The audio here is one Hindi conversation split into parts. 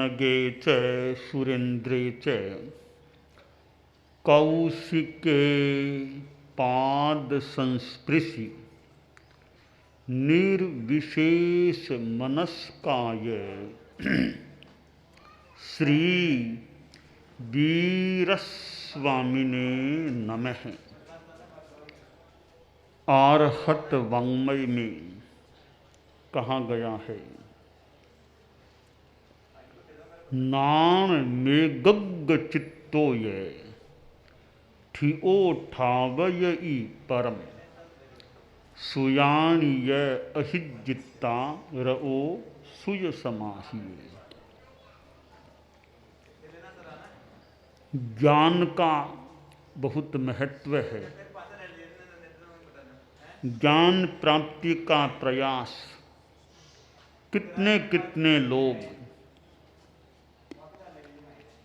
पवनगे च सुरेन्द्रे च कौशिके पाद संस्पृशि निर्विशेष मनस्काय श्री वीरस्वामिने नमः। आर्हत वाङ्मय में कहा गया है, नाम में गग्ग चित्तो ये ठिओ ठावय ई परम सुयाणी ये अहिजित्ता रओ सुय समाहिए। ज्ञान का बहुत महत्व है। ज्ञान प्राप्ति का प्रयास कितने कितने लोग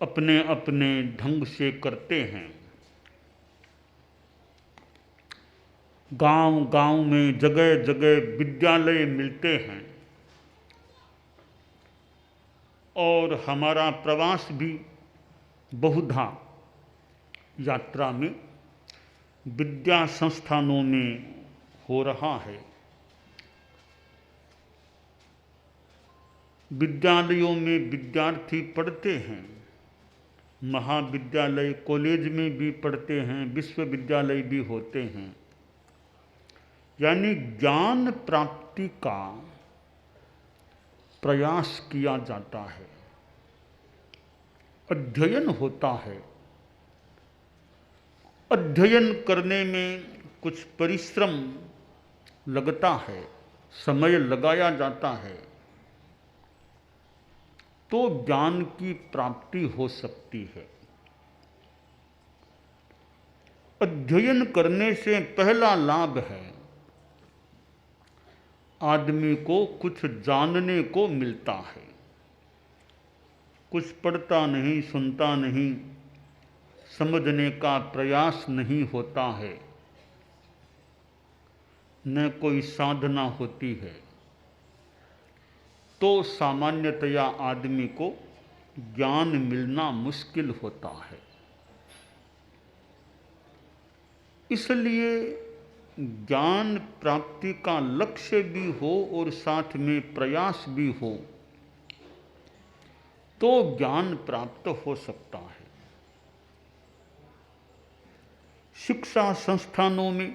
अपने अपने ढंग से करते हैं। गांव गांव में जगह जगह विद्यालय मिलते हैं और हमारा प्रवास भी बहुधा यात्रा में विद्या संस्थानों में हो रहा है। विद्यालयों में विद्यार्थी पढ़ते हैं, महाविद्यालय कॉलेज में भी पढ़ते हैं, विश्वविद्यालय भी होते हैं। यानी ज्ञान प्राप्ति का प्रयास किया जाता है, अध्ययन होता है। अध्ययन करने में कुछ परिश्रम लगता है, समय लगाया जाता है, तो ज्ञान की प्राप्ति हो सकती है। अध्ययन करने से पहला लाभ है, आदमी को कुछ जानने को मिलता है। कुछ पढ़ता नहीं, सुनता नहीं, समझने का प्रयास नहीं होता है, न कोई साधना होती है, तो सामान्यतया आदमी को ज्ञान मिलना मुश्किल होता है। इसलिए ज्ञान प्राप्ति का लक्ष्य भी हो और साथ में प्रयास भी हो तो ज्ञान प्राप्त हो सकता है। शिक्षा संस्थानों में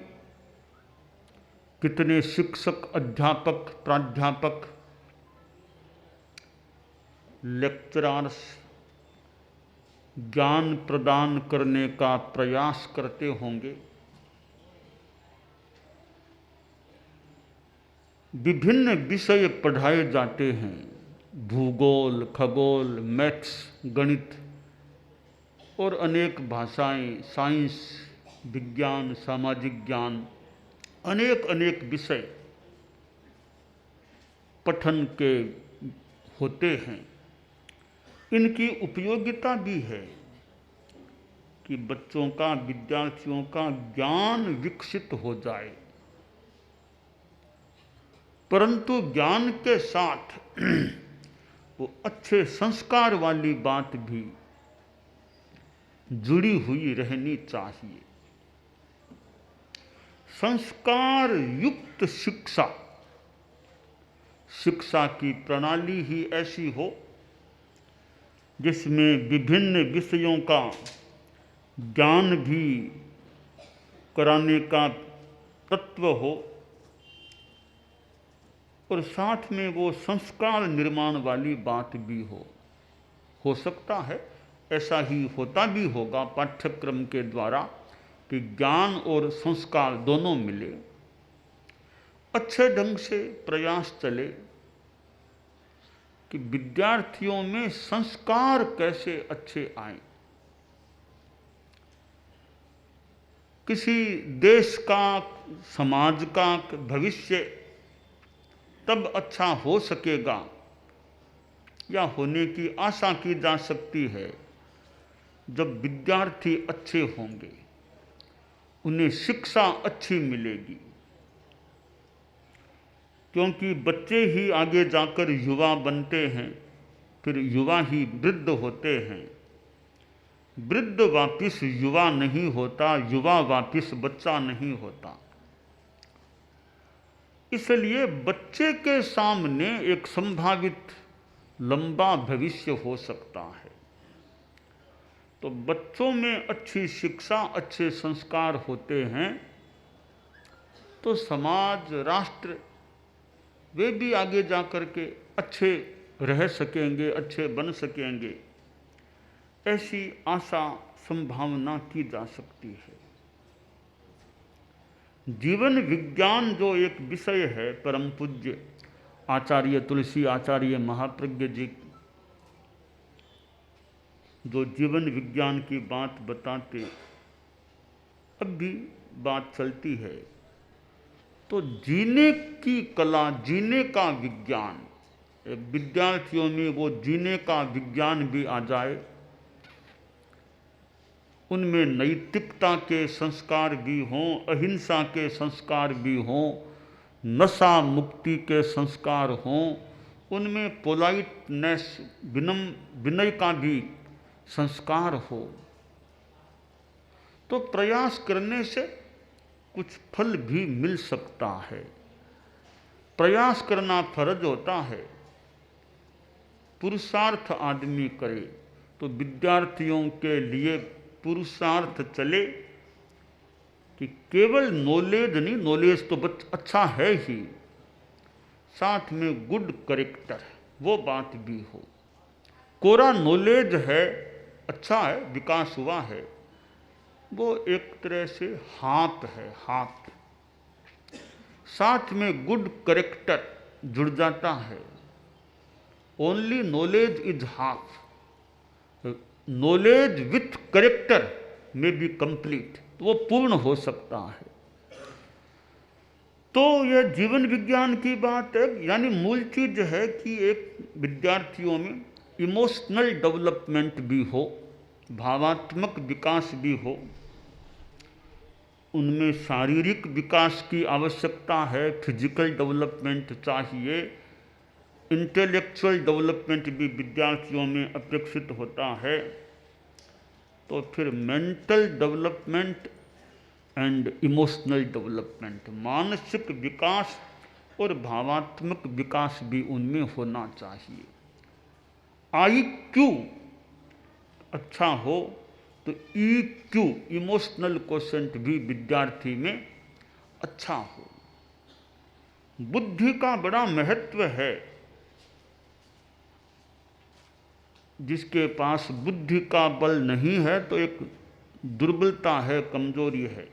कितने शिक्षक, अध्यापक, प्राध्यापक, लेक्चरर्स ज्ञान प्रदान करने का प्रयास करते होंगे। विभिन्न विषय पढ़ाए जाते हैं, भूगोल, खगोल, मैथ्स, गणित और अनेक भाषाएं, साइंस, विज्ञान, सामाजिक ज्ञान, अनेक अनेक विषय पठन के होते हैं। इनकी उपयोगिता भी है कि बच्चों का, विद्यार्थियों का ज्ञान विकसित हो जाए, परंतु ज्ञान के साथ वो अच्छे संस्कार वाली बात भी जुड़ी हुई रहनी चाहिए। संस्कार युक्त शिक्षा, शिक्षा की प्रणाली ही ऐसी हो जिसमें विभिन्न विषयों का ज्ञान भी कराने का तत्व हो और साथ में वो संस्कार निर्माण वाली बात भी हो सकता है ऐसा ही होता भी होगा पाठ्यक्रम के द्वारा कि ज्ञान और संस्कार दोनों मिले, अच्छे ढंग से प्रयास चले कि विद्यार्थियों में संस्कार कैसे अच्छे आए। किसी देश का, समाज का भविष्य तब अच्छा हो सकेगा या होने की आशा की जा सकती है जब विद्यार्थी अच्छे होंगे, उन्हें शिक्षा अच्छी मिलेगी, क्योंकि बच्चे ही आगे जाकर युवा बनते हैं फिर युवा ही वृद्ध होते हैं। वृद्ध वापिस युवा नहीं होता, युवा वापिस बच्चा नहीं होता। इसलिए बच्चे के सामने एक संभावित लंबा भविष्य हो सकता है। तो बच्चों में अच्छी शिक्षा, अच्छे संस्कार होते हैं तो समाज, राष्ट्र, वे भी आगे जा कर के अच्छे रह सकेंगे, अच्छे बन सकेंगे, ऐसी आशा संभावना की जा सकती है। जीवन विज्ञान जो एक विषय है, परम पूज्य आचार्य तुलसी आचार्य महाप्रज्ञ जी जो जीवन विज्ञान की बात बताते, अब भी बात चलती है। तो जीने की कला, जीने का विज्ञान, विद्यार्थियों में वो जीने का विज्ञान भी आ जाए, उनमें नैतिकता के संस्कार भी हों, अहिंसा के संस्कार भी हों, नशा मुक्ति के संस्कार हों, उनमें पोलाइटनेस, विनय का भी संस्कार हो, तो प्रयास करने से कुछ फल भी मिल सकता है। प्रयास करना फर्ज होता है। पुरुषार्थ आदमी करे तो विद्यार्थियों के लिए पुरुषार्थ चले कि केवल नॉलेज नहीं, नॉलेज तो अच्छा है ही, साथ में गुड करेक्टर, वो बात भी हो। कोरा नॉलेज है, अच्छा है, विकास हुआ है, वो एक तरह से हाथ है, हाथ, साथ में गुड करेक्टर जुड़ जाता है। Only knowledge is half, knowledge with character में बी कंप्लीट, तो वो पूर्ण हो सकता है। तो यह जीवन विज्ञान की बात है, यानी मूल चीज है कि एक विद्यार्थियों में इमोशनल डेवलपमेंट भी हो, भावात्मक विकास भी हो, उनमें शारीरिक विकास की आवश्यकता है, फिजिकल डेवलपमेंट चाहिए, इंटेलेक्चुअल डेवलपमेंट भी विद्यार्थियों में अपेक्षित होता है। तो फिर mental development and emotional development, मानसिक विकास और भावात्मक विकास भी उनमें होना चाहिए। IQ अच्छा हो तो EQ, इमोशनल क्वोशेंट भी विद्यार्थी में अच्छा हो। बुद्धि का बड़ा महत्व है। जिसके पास बुद्धि का बल नहीं है तो एक दुर्बलता है, कमजोरी है।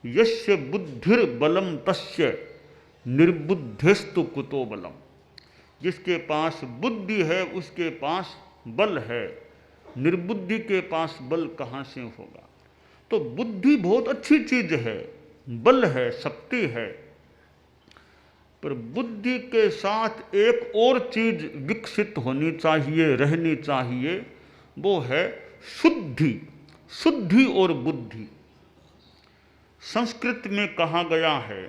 यस्य बुद्धिर बलम तस्य निर्बुद्धिस्तु कुतो बलम, जिसके पास बुद्धि है उसके पास बल है, निर्बुद्धि के पास बल कहाँ से होगा। तो बुद्धि बहुत अच्छी चीज है, बल है, शक्ति है, पर बुद्धि के साथ एक और चीज विकसित होनी चाहिए, रहनी चाहिए, वो है शुद्धि। शुद्धि और बुद्धि, संस्कृत में कहा गया है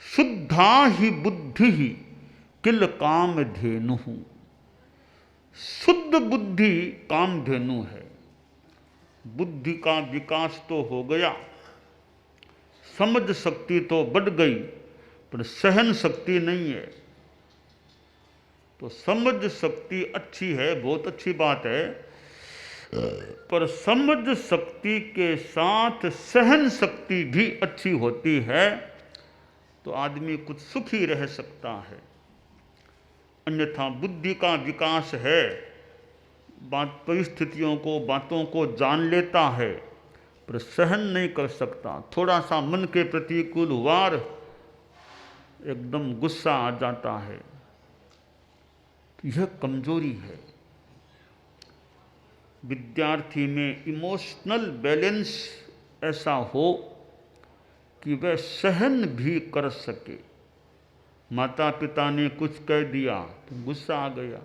शुद्धा ही बुद्धि ही किल कामधेनु। शुद्ध बुद्धि कामधेनु है। बुद्धि का विकास तो हो गया, समझ शक्ति तो बढ़ गई, पर सहन शक्ति नहीं है। तो समझ शक्ति अच्छी है, बहुत अच्छी बात है, पर समझ शक्ति के साथ सहन शक्ति भी अच्छी होती है तो आदमी कुछ सुखी रह सकता है। अन्यथा बुद्धि का विकास है, बात परिस्थितियों को, बातों को जान लेता है, पर सहन नहीं कर सकता। थोड़ा सा मन के प्रतिकूल वार, एकदम गुस्सा आ जाता है। यह कमजोरी है। विद्यार्थी में इमोशनल बैलेंस ऐसा हो कि वह सहन भी कर सके। माता पिता ने कुछ कह दिया तो गुस्सा आ गया,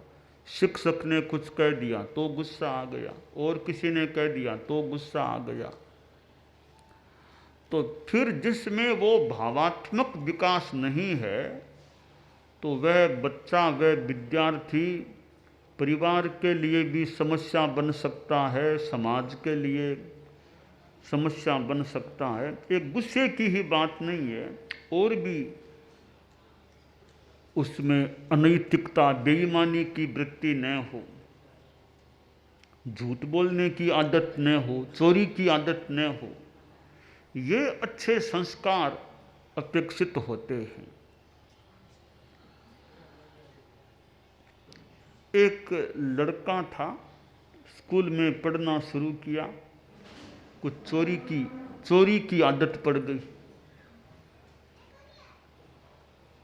शिक्षक ने कुछ कह दिया तो गुस्सा आ गया, और किसी ने कह दिया तो गुस्सा आ गया। तो फिर जिसमें वो भावात्मक विकास नहीं है तो वह बच्चा, वह विद्यार्थी परिवार के लिए भी समस्या बन सकता है, समाज के लिए समस्या बन सकता है। एक गुस्से की ही बात नहीं है, और भी उसमें अनैतिकता, बेईमानी की वृत्ति न हो, झूठ बोलने की आदत न हो, चोरी की आदत न हो। ये अच्छे संस्कार अपेक्षित होते हैं। एक लड़का था, स्कूल में पढ़ना शुरू किया, कुछ चोरी की आदत पड़ गई।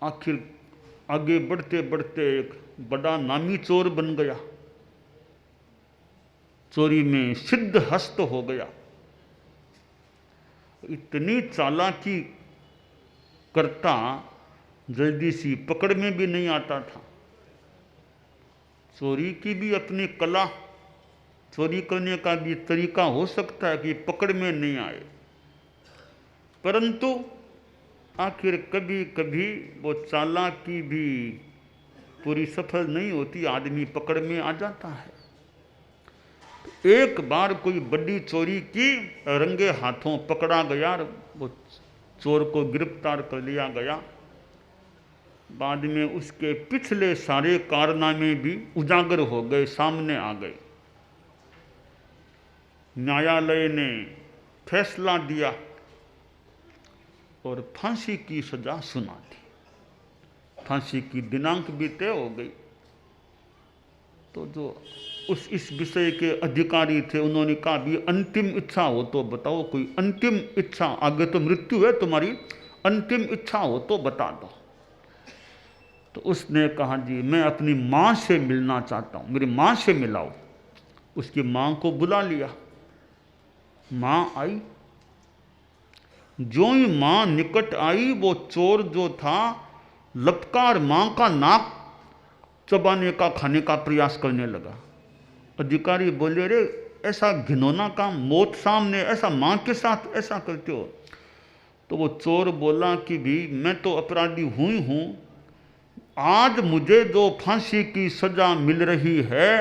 आखिर आगे बढ़ते बढ़ते एक बड़ा नामी चोर बन गया, चोरी में सिद्ध हस्त हो गया। इतनी चालाकी करता, जल्दी सी पकड़ में भी नहीं आता था। चोरी की भी अपनी कला, चोरी करने का भी तरीका हो सकता है कि पकड़ में नहीं आए, परंतु आखिर कभी कभी वो चालाकी भी पूरी सफल नहीं होती, आदमी पकड़ में आ जाता है। एक बार कोई बड़ी चोरी की, रंगे हाथों पकड़ा गया, वो चोर को गिरफ्तार कर लिया गया। बाद में उसके पिछले सारे कारनामे भी उजागर हो गए, सामने आ गए। न्यायालय ने फैसला दिया और फांसी की सजा सुना दी। फांसी की दिनांक भी तय हो गई। तो जो इस विषय के अधिकारी थे, उन्होंने कहा भी अंतिम इच्छा हो तो बताओ, कोई अंतिम इच्छा, आगे तो मृत्यु है तुम्हारी, अंतिम इच्छा हो तो बता दो। तो उसने कहा जी मैं अपनी माँ से मिलना चाहता हूँ, मेरी माँ से मिलाओ। उसकी माँ को बुला लिया। माँ आई। जो ही माँ निकट आई, वो चोर जो था लपकार माँ का नाक चबाने का, खाने का प्रयास करने लगा। अधिकारी बोले, रे ऐसा घिनौना काम, मौत सामने, ऐसा माँ के साथ ऐसा करते हो? तो वो चोर बोला कि भी मैं तो अपराधी हुई हूँ, आज मुझे जो फांसी की सजा मिल रही है,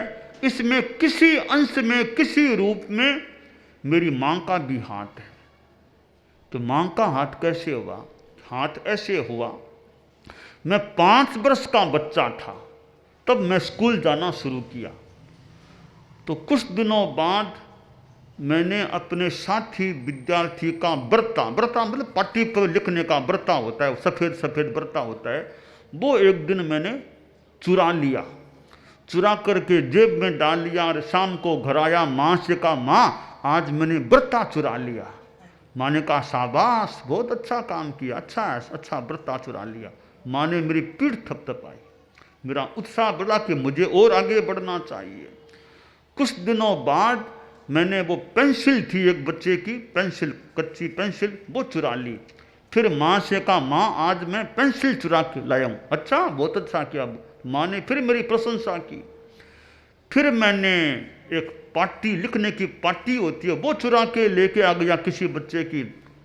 इसमें किसी अंश में, किसी रूप में मेरी माँ का भी हाथ है। तो माँ का हाथ कैसे हुआ? हाथ ऐसे हुआ, मैं 5 वर्ष का बच्चा था, तब मैं स्कूल जाना शुरू किया। तो कुछ दिनों बाद मैंने अपने साथी विद्यार्थी का बर्ता मतलब पाटी पर लिखने का बर्ता होता है, सफ़ेद सफ़ेद बर्ता होता है, वो एक दिन मैंने चुरा लिया। चुरा करके जेब में डाल लिया और शाम को घर आया, माँ से कहा, माँ आज मैंने बर्ता चुरा लिया। माँ ने कहा शाबाश, बहुत अच्छा काम किया, अच्छा बर्ता चुरा लिया। माँ ने मेरी पीठ थपथपाई, मेरा उत्साह बढ़ा कि मुझे और आगे बढ़ना चाहिए। कुछ दिनों बाद मैंने वो पेंसिल थी एक बच्चे की, पेंसिल, कच्ची पेंसिल, वो चुरा ली। फिर माँ से कहा, माँ आज मैं पेंसिल चुरा के लाया हूँ। अच्छा, बहुत अच्छा किया। माँ ने फिर मेरी प्रशंसा की। फिर मैंने एक पाटी, लिखने की पाटी होती है, वो चुरा के लेके आ गया किसी बच्चे की।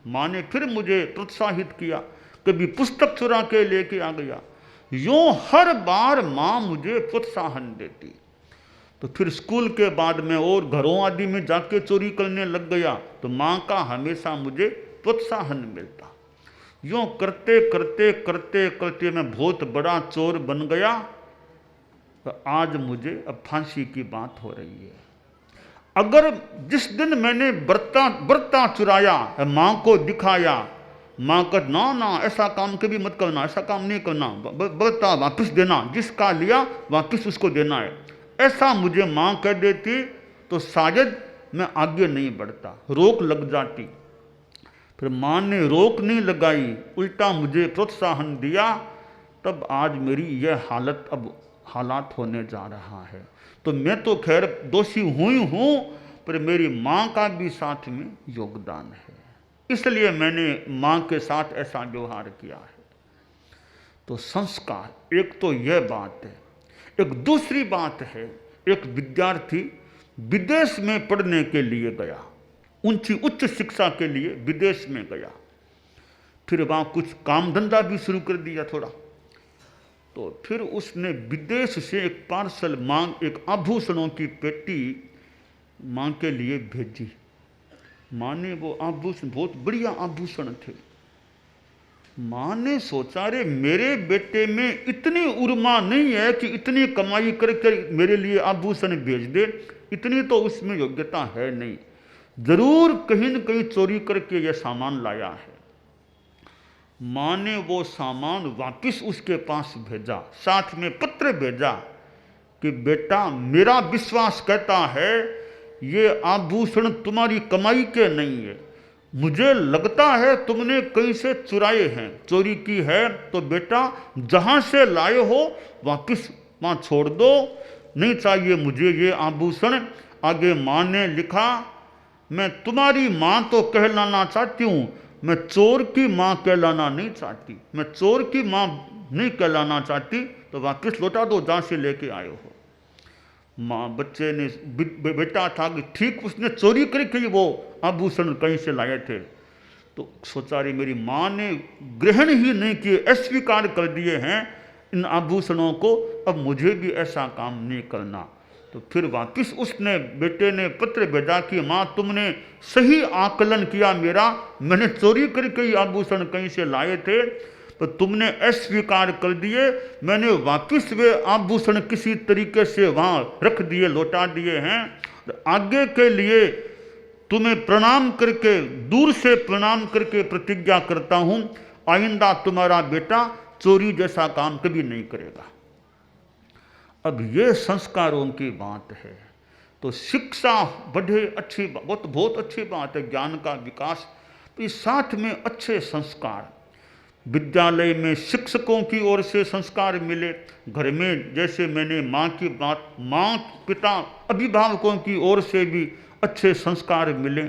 माँ ने फिर मुझे प्रोत्साहित किया। कभी पुस्तक चुरा के लेके आ गया। यूँ हर बार माँ मुझे प्रोत्साहन देती। तो फिर स्कूल के बाद में और घरों आदि में जाके चोरी करने लग गया, तो माँ का हमेशा मुझे प्रोत्साहन मिलता। यूँ करते करते करते करते मैं बहुत बड़ा चोर बन गया। तो आज मुझे अब फांसी की बात हो रही है। अगर जिस दिन मैंने बर्ता चुराया, माँ को दिखाया, माँ का ना ऐसा काम कभी मत करना, ऐसा काम नहीं करना, बर्ता वापस देना, जिसका लिया वापस उसको देना है, ऐसा मुझे माँ कह देती तो शायद मैं आगे नहीं बढ़ता, रोक लग जाती। फिर माँ ने रोक नहीं लगाई, उल्टा मुझे प्रोत्साहन दिया। तब आज मेरी यह हालात होने जा रहा है। तो मैं तो खैर दोषी हुई हूँ, पर मेरी माँ का भी साथ में योगदान है, इसलिए मैंने माँ के साथ ऐसा व्यवहार किया है। तो संस्कार, एक तो यह बात है। एक दूसरी बात है, एक विद्यार्थी विदेश में पढ़ने के लिए गया, उच्च शिक्षा के लिए विदेश में गया। फिर वहाँ कुछ काम धंधा भी शुरू कर दिया थोड़ा। तो फिर उसने विदेश से एक पार्सल एक आभूषणों की पेटी माँ के लिए भेजी। माँ ने वो आभूषण, बहुत बढ़िया आभूषण थे। माँ ने सोचा, रे मेरे बेटे में इतनी उर्मा नहीं है कि इतनी कमाई करके मेरे लिए आभूषण भेज दे, इतनी तो उसमें योग्यता है नहीं, जरूर कहीं न कहीं चोरी करके यह सामान लाया है। माँ ने वो सामान वापस उसके पास भेजा, साथ में पत्र भेजा कि बेटा, मेरा विश्वास कहता है ये आभूषण तुम्हारी कमाई के नहीं है, मुझे लगता है तुमने कहीं से चुराए हैं, चोरी की है, तो बेटा जहाँ से लाए हो वापस वहाँ छोड़ दो, नहीं चाहिए मुझे ये आभूषण। आगे माँ ने लिखा, मैं तुम्हारी माँ तो कहलाना चाहती हूँ, मैं चोर की माँ कहलाना नहीं चाहती, मैं चोर की माँ नहीं कहलाना चाहती, तो वापस लौटा दो जहाँ से लेके आए हो। माँ, बच्चे ने बेटा था कि ठीक उसने चोरी करके वो आभूषण कहीं से लाए थे, तो सोचा रे मेरी माँ ने ग्रहण ही नहीं किए, अस्वीकार कर दिए हैं इन आभूषणों को, अब मुझे भी ऐसा काम नहीं करना। तो फिर वापस उसने बेटे ने पत्र भेजा कि माँ, तुमने सही आकलन किया मेरा, मैंने चोरी करके ये आभूषण कहीं से लाए थे, तो तुमने अस्वीकार कर दिए, मैंने वापस वे आभूषण किसी तरीके से वहाँ रख दिए, लौटा दिए हैं। तो आगे के लिए तुम्हें प्रणाम करके, दूर से प्रणाम करके प्रतिज्ञा करता हूँ, आइंदा तुम्हारा बेटा चोरी जैसा काम कभी नहीं करेगा। अब ये संस्कारों की बात है। तो शिक्षा बढ़े, अच्छी बहुत अच्छी बात है, ज्ञान का विकास, तो इस साथ में अच्छे संस्कार, विद्यालय में शिक्षकों की ओर से संस्कार मिले, घर में जैसे मैंने माँ की बात, माँ पिता अभिभावकों की ओर से भी अच्छे संस्कार मिले,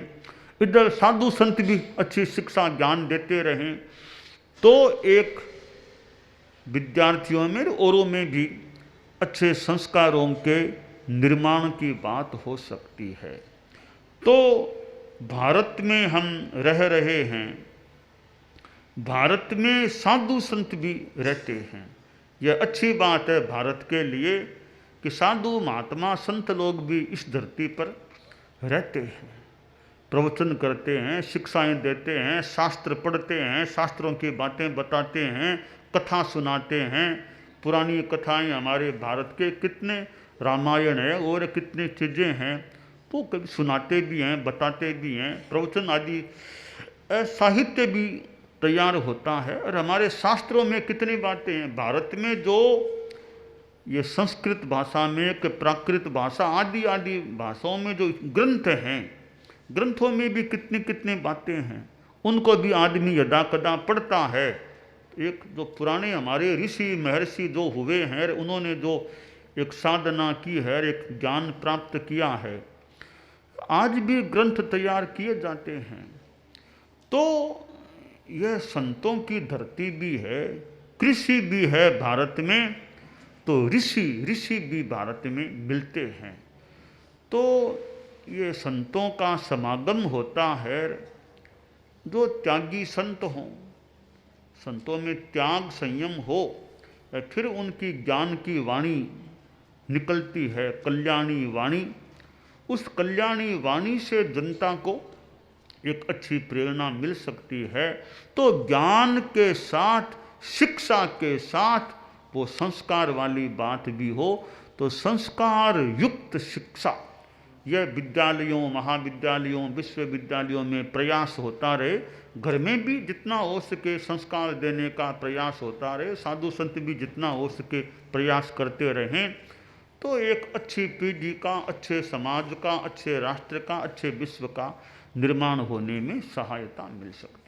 इधर साधु संत भी अच्छी शिक्षा ज्ञान देते रहें, तो एक विद्यार्थियों में औरों में भी अच्छे संस्कारों के निर्माण की बात हो सकती है। तो भारत में हम रह रहे हैं, भारत में साधु संत भी रहते हैं, यह अच्छी बात है भारत के लिए कि साधु महात्मा संत लोग भी इस धरती पर रहते हैं, प्रवचन करते हैं, शिक्षाएं देते हैं, शास्त्र पढ़ते हैं, शास्त्रों की बातें बताते हैं, कथा सुनाते हैं। पुरानी कथाएं हमारे भारत के कितने रामायण है और कितनी चीज़ें हैं, तो कभी सुनाते भी हैं, बताते भी हैं, प्रवचन आदि साहित्य भी तैयार होता है। और हमारे शास्त्रों में कितनी बातें हैं, भारत में जो ये संस्कृत भाषा में, कि प्राकृत भाषा आदि आदि भाषाओं में जो ग्रंथ हैं, ग्रंथों में भी कितनी कितनी बातें हैं, उनको भी आदमी यदा कदा पढ़ता है। एक जो पुराने हमारे ऋषि महर्षि जो हुए हैं, उन्होंने जो एक साधना की है, एक ज्ञान प्राप्त किया है, आज भी ग्रंथ तैयार किए जाते हैं। तो यह संतों की धरती भी है, कृषि भी है भारत में, तो ऋषि भी भारत में मिलते हैं। तो ये संतों का समागम होता है, जो त्यागी संत हों, संतों में त्याग संयम हो, फिर उनकी ज्ञान की वाणी निकलती है, कल्याणी वाणी। उस कल्याणी वाणी से जनता को एक अच्छी प्रेरणा मिल सकती है। तो ज्ञान के साथ, शिक्षा के साथ वो संस्कार वाली बात भी हो, तो संस्कार युक्त शिक्षा यह विद्यालयों, महाविद्यालयों, विश्वविद्यालयों में प्रयास होता रहे। घर में भी जितना हो सके संस्कार देने का प्रयास होता रहे, साधु संत भी जितना हो सके प्रयास करते रहें, तो एक अच्छी पीढ़ी का, अच्छे समाज का, अच्छे राष्ट्र का, अच्छे विश्व का निर्माण होने में सहायता मिल सकती है।